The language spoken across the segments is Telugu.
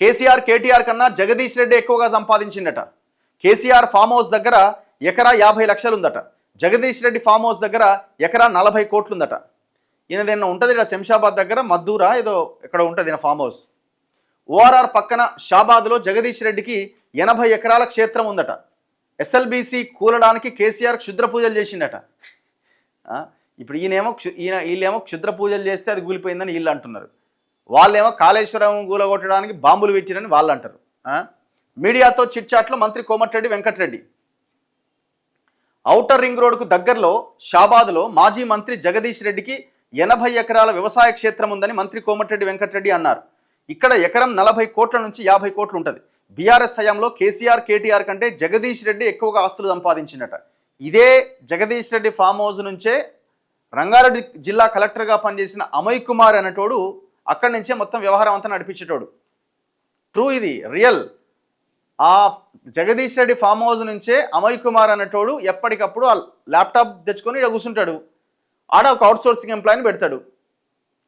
కేసీఆర్ కేటీఆర్ కన్నా జగదీష్ రెడ్డి ఎక్కువగా సంపాదించిందట. కేసీఆర్ ఫామ్ హౌస్ దగ్గర ఎకరా 50 లక్షలు ఉందట. జగదీష్ రెడ్డి ఫామ్ హౌస్ దగ్గర ఎకరా 40 కోట్లు ఉందట. ఈయనదేనా ఉంటుంది ఇక్కడ శంషాబాద్ దగ్గర మద్దూరా ఏదో ఇక్కడ ఉంటుంది ఈయన ఫామ్ హౌస్. ఓఆర్ఆర్ పక్కన షాబాద్లో జగదీష్ రెడ్డికి 80 ఎకరాల క్షేత్రం ఉందట. ఎస్ఎల్బీసీ కూలడానికి కేసీఆర్ క్షుద్ర పూజలు చేసిండట. ఇప్పుడు వీళ్ళేమో క్షుద్ర పూజలు చేస్తే అది కూలిపోయిందని వీళ్ళు అంటున్నారు. వాళ్ళేమో కాళేశ్వరం కూలగొట్టడానికి బాంబులు పెట్టిరని వాళ్ళు అంటారు. మీడియాతో చిట్చాట్లో మంత్రి కోమటిరెడ్డి వెంకటరెడ్డి. ఔటర్ రింగ్ రోడ్డుకు దగ్గరలో షాబాద్లో మాజీ మంత్రి జగదీష్ రెడ్డికి 80 ఎకరాల వ్యవసాయ క్షేత్రం ఉందని మంత్రి కోమటిరెడ్డి వెంకటరెడ్డి అన్నారు. ఇక్కడ ఎకరం 40 కోట్ల నుంచి 50 కోట్లు ఉంటుంది. బీఆర్ఎస్ హయాంలో కేసీఆర్ కేటీఆర్ కంటే జగదీష్ రెడ్డి ఎక్కువగా ఆస్తులు సంపాదించినట. ఇదే జగదీష్ రెడ్డి ఫామ్ హౌస్ నుంచే రంగారెడ్డి జిల్లా కలెక్టర్గా పనిచేసిన అమయ్ కుమార్ అనేటోడు అక్కడి నుంచే మొత్తం వ్యవహారం అంతా నడిపించేటోడు. ట్రూ, ఇది రియల్. ఆ జగదీష్ రెడ్డి ఫామ్ హౌస్ నుంచే అమయ్ కుమార్ అనేటోడు ఎప్పటికప్పుడు ఆ ల్యాప్టాప్ తెచ్చుకొని ఇక్కడ కూర్చుంటాడు. ఆడ ఒక అవుట్సోర్సింగ్ ఎంప్లాయీని పెడతాడు.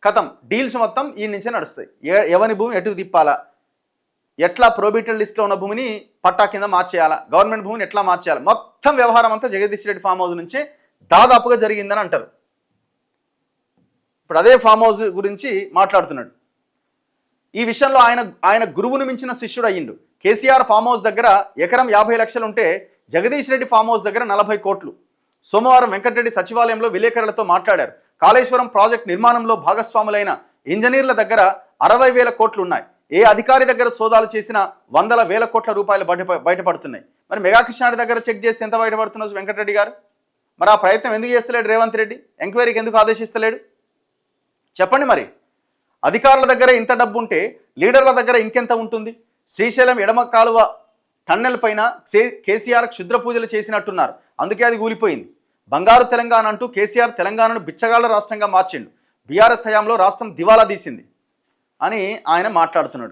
కథం డీల్స్ మొత్తం ఈ నుంచే నడుస్తాయి. ఎవరి భూమి ఎటు తిప్పాలా, ఎట్లా ప్రోబిటెడ్ లిస్ట్లో ఉన్న భూమిని పట్టా కింద మార్చేయాలా, గవర్నమెంట్ భూమిని ఎట్లా మార్చేయాలి, మొత్తం వ్యవహారం అంతా జగదీష్ రెడ్డి ఫామ్ హౌస్ నుంచే దాదాపుగా జరిగిందని అంటారు. ఇప్పుడు అదే ఫామ్ హౌస్ గురించి మాట్లాడుతున్నాడు. ఈ విషయంలో ఆయన గురువును మించిన శిష్యుడు అయ్యిండు. కేసీఆర్ ఫామ్ హౌస్ దగ్గర ఎకరం 50 లక్షలు ఉంటే జగదీష్ రెడ్డి ఫామ్ హౌస్ దగ్గర 40 కోట్లు. సోమవారం వెంకటరెడ్డి సచివాలయంలో విలేకరులతో మాట్లాడారు. కాళేశ్వరం ప్రాజెక్టు నిర్మాణంలో భాగస్వాములైన ఇంజనీర్ల దగ్గర 60,000 కోట్లు ఉన్నాయి. ఏ అధికారి దగ్గర సోదాలు చేసినా 100,000 కోట్ల రూపాయలు బయటపడుతున్నాయి. మరి మెగా కృష్ణారెడ్డి దగ్గర చెక్ చేస్తే ఎంత బయటపడుతున్నారు వెంకటరెడ్డి గారు? మరి ఆ ప్రయత్నం ఎందుకు చేస్తలేడు రేవంత్ రెడ్డి? ఎంక్వైరీకి ఎందుకు ఆదేశిస్తలేడు? చెప్పండి. మరి అధికారుల దగ్గర ఇంత డబ్బు ఉంటే లీడర్ల దగ్గర ఇంకెంత ఉంటుంది? శ్రీశైలం ఎడమ కాలువ టన్నెల్ పైన కేసీఆర్ క్షుద్ర పూజలు చేసినట్టున్నారు, అందుకే అది కూలిపోయింది. బంగారు తెలంగాణ అంటూ కేసీఆర్ తెలంగాణను బిచ్చగాళ్ల రాష్ట్రంగా మార్చిండు. బీఆర్ఎస్ హయాంలో రాష్ట్రం దివాలా తీసింది అని ఆయన మాట్లాడుతున్నాడు.